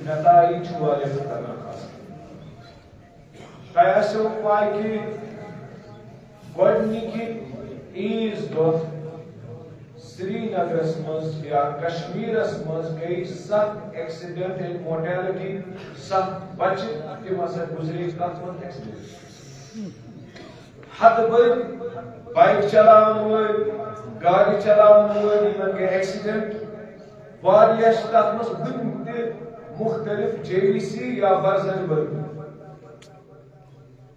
نتائج واریاہ خطرناک آسان تۄہہِ آسیو پاے کہِ گۄڈنِکہِ عیٖذ دۄہ سری نگرس مز یا کشمیرس مز گئی 7 ایکسیڈنٹ اینڈ مورٹیلٹی 7 بچہ تم ہسا گزرے کت من ایکسیڈنٹ حد بل بائک چلاون ول گاڑی چلاون ول یمن گئی ایکسیڈنٹ واریاہ تتھ مز وٕنہِ تہِ مختلف JVC یا ورزن ورگ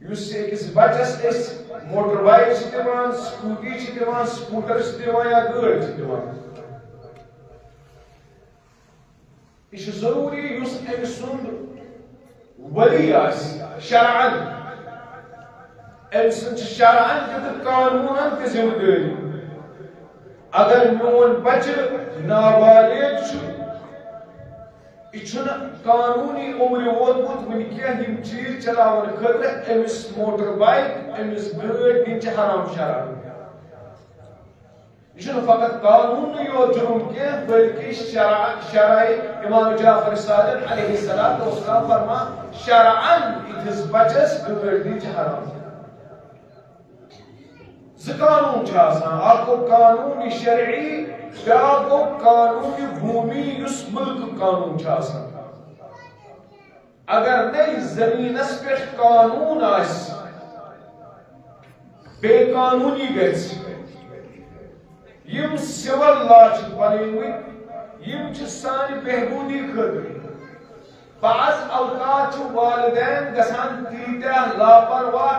یُس أکِس بچس أسۍ موٹر بایک چھِ دِوان سکوٗٹی چھِ دِوان سکوٗٹر چھِ دِوان یا گٲڑۍ چھِ دِوان یہِ چھُ ضروٗری یُس أمۍ سُنٛد ؤلی آسہِ شرعن أمۍ سٕنٛز چھِ شرعن تہِ تہٕ قانوٗنن تہِ ذمہٕ دٲری اگر میون بچہ نابالغ چھُ یہ چھُنہٕ قانوٗنی عمرِ ووتمُت وٕنہِ کینٛہہ یِم چیٖز چلاون خٲطرٕ أمِس موٹر بایک أمِس گٲڑۍ دِنۍ چھِ حرام شرعن یہ چھُنہٕ فقط قانوٗنٕے یوت جُرم کینٛہہ بلکہِ شرعِ امام جعفر صادق علیہ السلام فرمان شرعن یِتھِس بچس گٲڑۍ دِنۍ چھِ حرام زٕ قانوٗن چھِ آسان اکھ گوٚو قانوٗنی شرعی بیاکھ گوٚو قانوٗنی بھوٗمی یُس مُلکُک قانوٗن چھُ آسان اگر نَے زٔمیٖنس پٮ۪ٹھ قانوٗن آسہِ بے قانوٗنی گژھِ یِم سِول لا چھِ بنٲومٕتۍ یِم چھِ سانہِ بہبوٗدی خٲطرٕ بعض اوقات چھِ والدین گژھان تیٖتیاہ لاپرواہ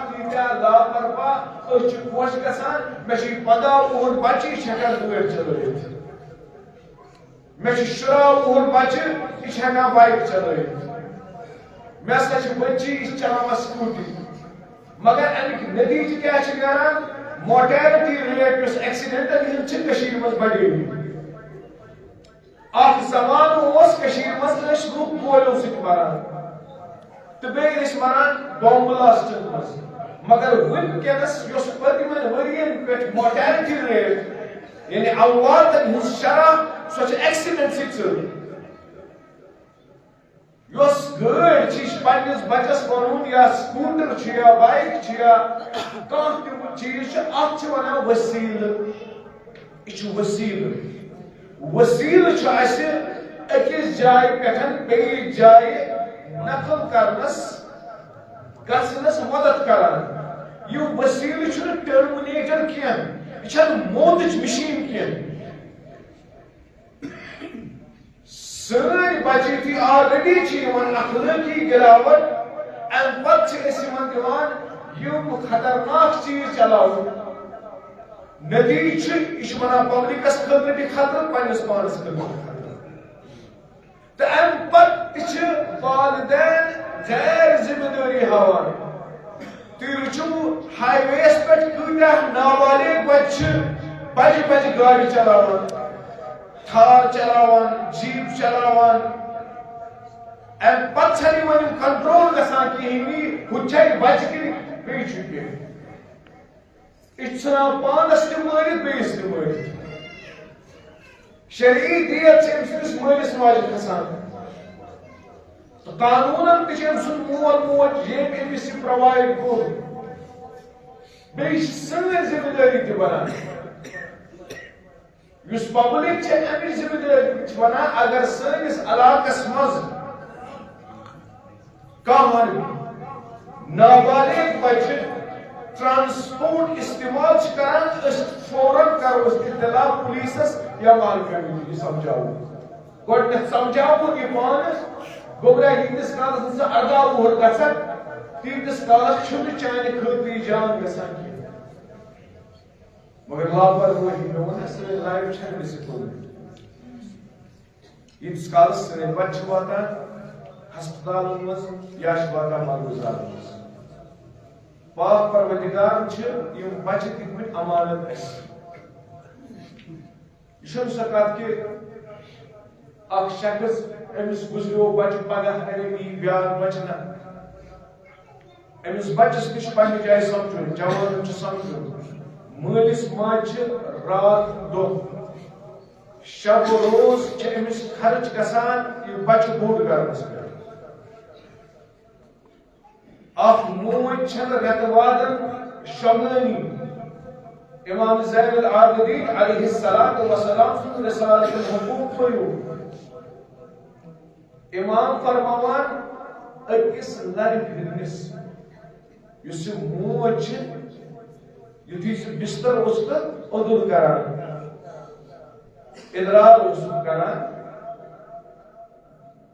أسۍ چھِ خۄش گژھان مےٚ چھُ 15 وُہُر بچہِ یہِ چھُ ہٮ۪کان گٲڑۍ چلٲوِتھ مےٚ چھُ 16 وُہُر بچہِ یہِ چھُ ہٮ۪کان بایک چلٲوِتھ مےٚ ہسا چھِ بچی یہِ چھِ چلاوان سکوٗٹی مگر امیُک نتیٖجہٕ کیٛاہ چھُ نیران مورٹیلٹی ریٹ یُس ایکسیڈنٹن ہٕنٛز چھِ کٔشیٖرِ منٛز بڑیمٕتۍ اکھ زمانہٕ اوس کٔشیٖرِ منٛز ٲسۍ لُکھ گولٮ۪و سۭتۍ مران تہٕ بیٚیہِ ٲسۍ مران بم بلاسٹن منٛز مگر وٕنکیٚنس یۄس پٔتمٮ۪ن ؤرین پٮ۪ٹھ مورٹیلٹی ریٹ یعنی امواتن ہٕنٛز شرح سۄ چھِ ایکسیڈنٹ سۭتۍ سۭتۍ یۄس گٲڑۍ چھِ یہِ چھِ پننِس بچس ونُن یا سکوٗٹر چھُ یا بایک چھِ یا کانٛہہ تہِ چیٖز چھُ اتھ چھِ ونان وسیٖلہٕ یہِ چھُ وسیٖلہٕ وسیٖلہٕ چھُ اسہِ أکِس جایہِ پٮ۪ٹھ بیٚیِس جایہِ نقل کرنس گژھنس مدد کران یہِ وسیٖلہٕ چھُنہٕ ٹٔرمِنیٹر کینٛہہ یہِ چھنہٕ موتٕچ مِشیٖن کینٛہہ سٲنۍ بچٲتی آلریڈی چھِ یِمن اخلٲقی گراوٹ امہِ پتہٕ چھِ أسۍ یِمن دِوان یِم خطرناک چیٖز چلاوُن نتیٖجہٕ چھُ یہِ چھُ ونان پبلکس خٲطرٕ تہِ خطرٕ پننِس پانس خٲطرٕ تہٕ امہِ پتہٕ تہِ چھِ والدین غیر ذمہٕ دٲری ہاوان تُہۍ وٕچھِو ہاے وییس پٮ۪ٹھ کۭتیاہ نابالغ بچہِ چھِ بجہِ بجہِ گاڑِ چلاوان تھار چلاوان جیپ چلاوان امہِ پتہٕ چھنہٕ یِمن یِم کنٹرول گژھان کِہیٖنۍ ہُہ چھِ بچہِ کِنہٕ بیٚیہِ چھُ کینٛہہ یہِ چھُ ژھٕنان پانس تہِ مٲرِتھ بیٚیِس تہِ مٲرِتھ شرعی دیت چھِ أمۍ سٕنٛدِس مٲلِس ماجہِ کھسان تہٕ قانوٗنن تہِ چھُ أمۍ سُنٛد مول موج ییٚمۍ أمِس یہِ پرووایڈ کوٚر بیٚیہِ چھِ سٲنۍ ذمہٕ دٲری تہِ بنان یُس پبلک چھِ امِچ ذمہٕ دٲری چھِ ونان اگر سٲنِس علاقس منٛز کانٛہہ نابالغ بچہِ ٹرانسپورٹ استعمال چھِ کران أسۍ فوراً کرو أسۍ اطلاع پولیسس یا محکمہٕ سمجھاوو گۄڈٕنیتھ سمجھاوون یہِ پانہٕ گوٚبرا ییٖتِس کالس نہٕ ژٕ 18 وُہُر گژھکھ تیٖتِس کالس چھُنہٕ چانہِ خٲطرٕ یہِ جان گژھان کینٛہہ مگر لاپروٲہی مےٚ ووٚن سٲنۍ لایف چھنہٕ ڈِسپلن ییٖتِس کالس سٲنۍ بچہِ چھِ واتان ہسپتالن منٛز یا چھِ واتان ملگُزارن منٛز پاک پروردگارن چھِ یِم بچہِ دِتمٕتۍ امانت اسہِ یہِ چھُنہٕ سۄ کتھ کہِ اکھ شخص أمِس گُزریو بچہِ پگاہ أمۍ یی بیاکھ بچہِ نہ أمِس بچس تہِ چھُ پننہِ جایہِ سمجھُن جوانن چھُ سمجھُن مٲلِس ماجہِ چھِ رات دۄہ شب و روز امس خرچ گسان یہ بچہ بوڑ کرنس پہ اخ موج چھن رت وادن شملانی امام زین العابدین علیہ السلام سن رسالت الحقوق ہوئیو امام فرماوان اکس نر پھرنس اس موج یتھی بستر اس ادر کران ادرار اس کران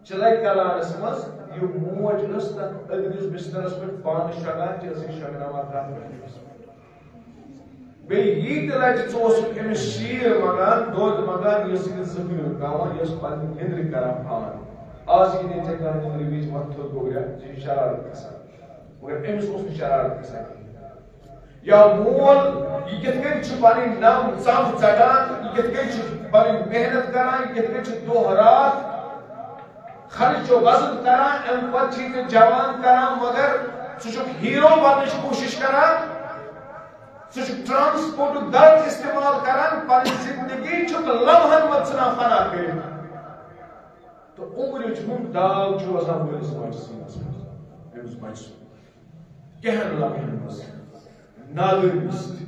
چلائی کلانس مز یہ موج اس ادرس بسترس پہ پان شگان جیسے شگناما کر بیٚیہِ یی تہِ لٹہِ ژٕ اوسُکھ أمِس شیٖر منٛگان دۄد منٛگان یۄس یہِ زٔمیٖن گاوان یۄس پنٕنہِ نِندرِ کران پھان آز یی نہٕ ژےٚ کانٛہہ نِندرِ وِزِ وۄتھُن گوٚو ژےٚ چھِ شرارت گژھان مگر أمِس اوس نہٕ شرارت گژھان یا مول یہِ کِتھ کٔنۍ چھُ پنٕنۍ نم ژم ژٹان یہِ کِتھ کٔنۍ چھُ پنٕنۍ محنت کران یہِ کِتھ کٔنۍ چھُ دۄہ رات خرچ و وزن کران امہِ پتہٕ چھُے ژےٚ جوان کران مگر ژٕ چھُکھ ہیرو بننٕچ کوٗشش کران ژٕ چھُکھ ٹرانسپورٹُک درد استعمال کران پنٕنۍ زندگی چھُکھ لمحن منٛز ژھٕنان فنا کٔرِتھ تہٕ عمرٕچ ہُنٛد داغ چھُ روزان مٲلِس ماجہِ سیٖنس منٛز أمِس بچہِ سُنٛد کینٛہن لمحن منٛز نادٲنی سۭتۍ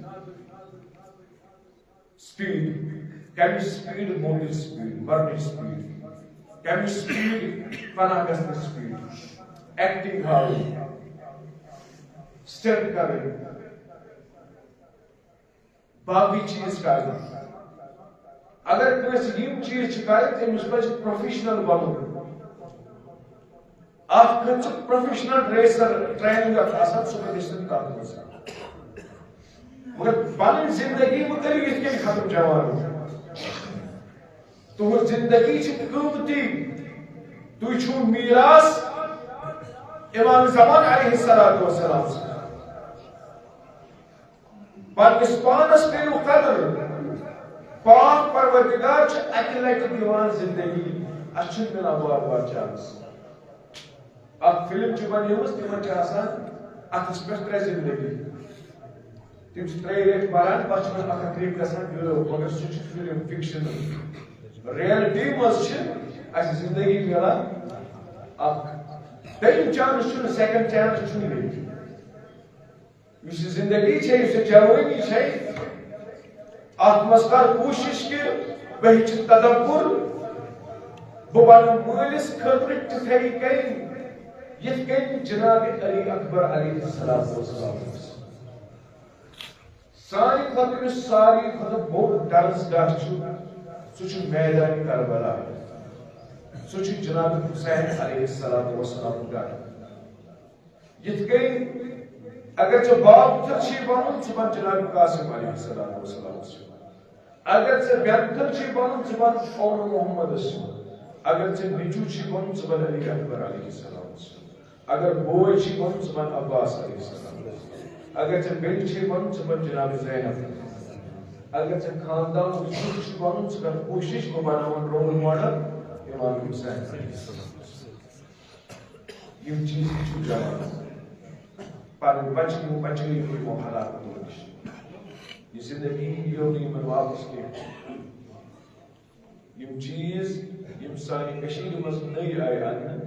سپیٖڈ کمِچ سپیٖڈ موبِل سپیٖڈ مرنٕچ سپیٖڈ کمِچ سپیٖڈ فنا گژھنٕچ سپیٖڈ ایکٹنگ ہاوٕنۍ سٹنٹ کرٕنۍ باقی چیز کرنا اگر کٲنٛسہِ یِم چیز چھِ کرٕنۍ تٔمِس پزِ پروفیشنل بنُن اکھ کھٔژ پروفیشنل ریسر ٹریننگ آسان سُہ گژھِ نہٕ تتھ منٛز مگر پنٕنۍ زندگی مہٕ کٔرِو یِتھ کٔنۍ ختم جوانو تُہنٛز زندگی چھِ قۭمتی تُہۍ چھِو میراث امام زمان علیہ السلام پنس پانس کٔرِو قدر پاک پروردگار چھُ اکہِ لٹہِ دِوان زندگی اَسہِ چھُنہٕ مِلان بار بار چانس اکھ فلم چھِ بنیمٕژ تِمن چھِ آسان اتھس پٮ۪ٹھ 3 زندگی تِم چھِ 3 رٮ۪تھ پران پتہٕ چھِ تِمن 1 رٮ۪تھ گژھان غٲب مگر سُہ چھُ فلم فکشنل ریلٹی منٛز چھِ اَسہِ زندگی مِلان اکھ دوٚیِم چانس چھُنہٕ سیکنڈ چانس چھُنہٕ ییٚتہِ یُس یہِ زندگی چھےٚ یُس یہِ جوٲنی چھےٚ اتھ منٛز کر کوٗشش کہِ بہٕ ہیٚچھِ تدبُر بہٕ بنہٕ مٲلِس خٲطرٕ تِتھے کٔنۍ یِتھ کٔنۍ جناب علی اکبر علیہ السلام سانہِ خٲطرٕ یُس ساروی کھۄتہٕ بوٚڑ درسگاہ چھُ سُہ چھُ میدان کربلا سُہ چھُ جناب حسین علیہ السلام گھر یِتھ کٔنۍ اگر ژےٚ بابتھٕر چھی بنُن ژٕ بن جناب قاسم علیہ السلام اگر ژےٚ بینتھٕر چھی بنُن ژٕ بن اول محمدس اگر ژےٚ نیٚچوٗ چھی بنُن ژٕ بن علی اکبر علیہ السلام اگر بوے چھی بنُن ژٕ بن عباس علیہ السلام اگر ژےٚ بیٚنہِ چھی بنُن ژٕ بن جناب زینب اگر ژےٚ خاندانُک زیُٹھ چھُ بنُن ژٕ کر کوٗشش بہٕ بناوَن رول ماڈل امام حسین یِم چیٖز چھُ جوان پنٕنۍ بچہِ یِم بچٲیِو یِمو حالاتو نِش یہِ زندگی یِیو نہٕ یِمن واپس کینٛہہ یِم چیٖز یِم سانہِ کٔشیٖرِ منٛز نٔے آیہِ اننہٕ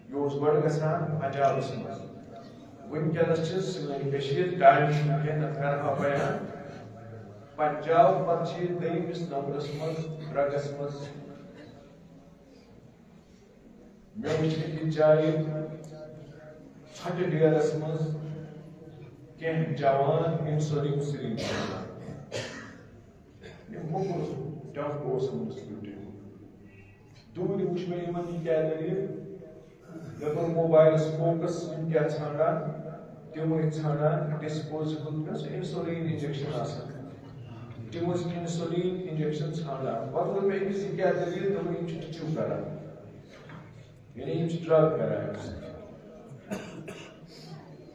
یہِ اوس گۄڈٕ گژھان پنجابس منٛز وٕنکیٚنس چھِ سٲنۍ کٔشیٖر ٹایم چھُنہٕ کینٛہہ نتہٕ کرٕ ہا بیان پنجاب پتہٕ چھِ یہِ 2یِمِس نمبرس منٛز ڈرگس منٛز مےٚ وٕچھ أکِس جایہِ ژھۄٹہِ ڈیرس منٛز کینٛہہ جوان انسولین سِرینج یِم موٚکُر ٹنٛگ اوس یِمن سۭتۍ دوٗرِ وٕچھ مےٚ یِمن یہِ کیٛاہ دٔلیٖل مےٚ کوٚر موبایلس فوکس یِم کیٛاہ ژھانڈان تِم ٲسۍ ژھانڈان ڈسپوزیبل سُہ انسولین انجیکشن آسان تِم ٲسۍ انسولین انجیکشن ژھانڈان پتہٕ ووٚن مےٚ أمِس یہِ کیٛاہ دٔلیٖل دوٚپُن یِم چھِ ٹِچِو کران یعنی یِم چھِ ڈرگ کران اَمہِ سۭتۍ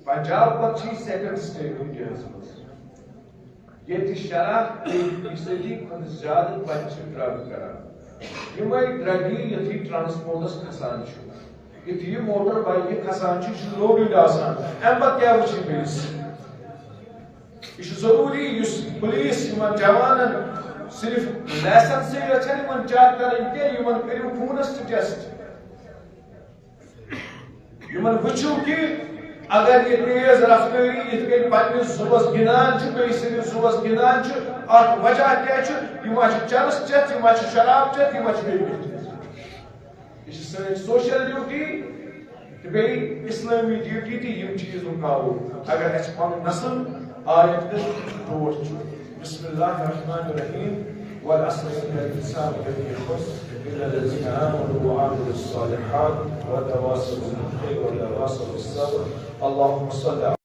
پنجاب پتہٕ چھِ یہِ 2nd سٹیٹ انڈیاہس منٛز ییٚتہِ 60% کھۄتہٕ زیادٕ بچہِ چھِ ڈرگ کران یِمے ڈرگی یُتھُے ٹرانسپورٹس کھسان چھُ یُتھُے یہِ موٹر بایکہِ کھسان چھُ یہِ چھُ لوڈٕڈ آسان امہِ پتہٕ کیٛاہ وٕچھِ بیٚیِس یہِ چھُ ضروٗری یُس پُلیٖس یِمن جوانن صرف لیسن سے یچھن یمن چیک کرن کی یمن کریو فونس ٹیسٹ یمن وچھو کہ اگر یہ تیز رفتاری ات کن پنس زوس گنان بیس زوس گنان ات وجہ کیا چرس چیت شراب چیت یہ سن سوشل ڈیوٹی تو بیٚیہِ اسلامی ڈیوٹی تہ یم چیز رکاو اگر اس پن نسل آیت ٹوٹ بسم اللہ الرحمن الرحیم والعصر ان الانسان لفی خسر الا الذين امنوا وعملوا الصالحات وتواصوا بالخير وتواصوا بالصبر اللهم صل